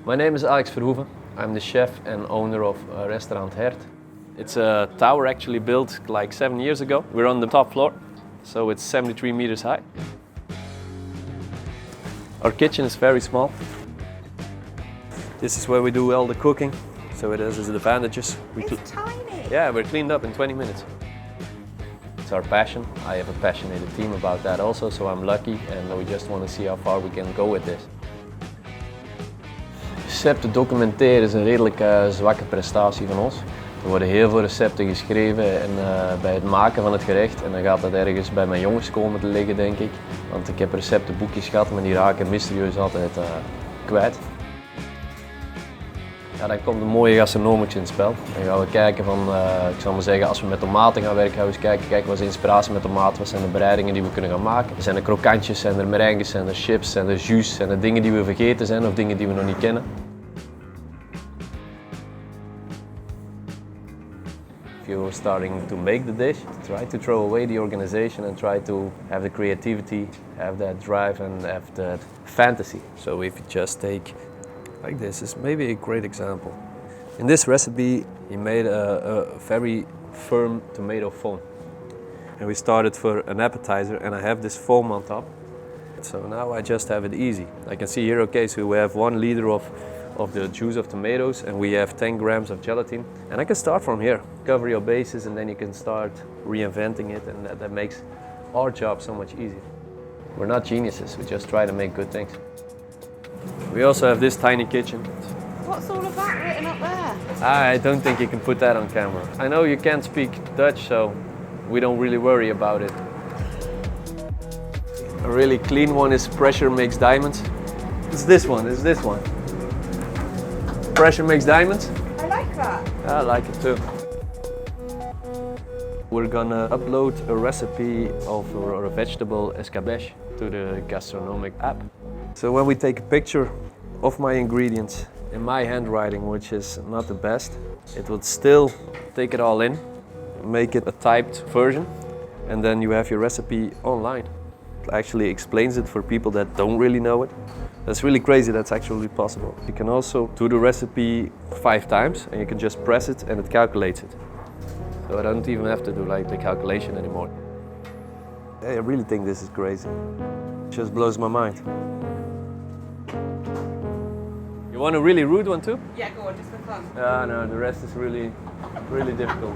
My name is Alex Verhoeven. I'm the chef and owner of restaurant Hert. It's a tower actually built like 7 years ago. We're on the top floor, so it's 73 meters high. Our kitchen is very small. This is where we do all the cooking, so it has its advantages. It's tiny. Yeah, we're cleaned up in 20 minutes. It's our passion. I have a passionate team about that also, so I'm lucky and we just want to see how far we can go with this. Recepten documenteren is een redelijk zwakke prestatie van ons. Er worden heel veel recepten geschreven en, bij het maken van het gerecht en dan gaat dat ergens bij mijn jongens komen te liggen, denk ik. Want ik heb receptenboekjes gehad, maar die raken mysterieus altijd kwijt. Ja, dan komt een mooie Gastronomixs in het spel. Dan gaan we kijken van, ik zal maar zeggen, als we met tomaten gaan werken, gaan we eens kijken wat is de inspiratie met tomaten, wat zijn de bereidingen die we kunnen gaan maken. Zijn er krokantjes, zijn er merengues, zijn er chips, zijn er jus, zijn er dingen die we vergeten zijn of dingen die we nog niet kennen. If you're starting to make the dish, try to throw away the organization and try to have the creativity, have that drive and have that fantasy. So if you just take like this is maybe a great example. In this recipe, he made a very firm tomato foam. And we started for an appetizer and I have this foam on top. So now I just have it easy. I can see here, okay, so we have 1 liter of the juice of tomatoes and we have 10 grams of gelatin. And I can start from here, cover your bases and then you can start reinventing it and that makes our job so much easier. We're not geniuses, we just try to make good things. We also have this tiny kitchen. What's all of that written up there? I don't think you can put that on camera. I know you can't speak Dutch, so we don't really worry about it. A really clean one is pressure makes diamonds. It's this one. Pressure makes diamonds. I like that. I like it too. We're gonna upload a recipe of a vegetable escabeche to the Gastronomixs app. So when we take a picture of my ingredients in my handwriting, which is not the best, it will still take it all in, make it a typed version, and then you have your recipe online. It actually explains it for people that don't really know it. That's really crazy, that's actually possible. You can also do the recipe 5 times and you can just press it and it calculates it. So I don't even have to do like the calculation anymore. I really think this is crazy. It just blows my mind. You want a really rude one too? Yeah, go on, just for fun. No, the rest is really difficult.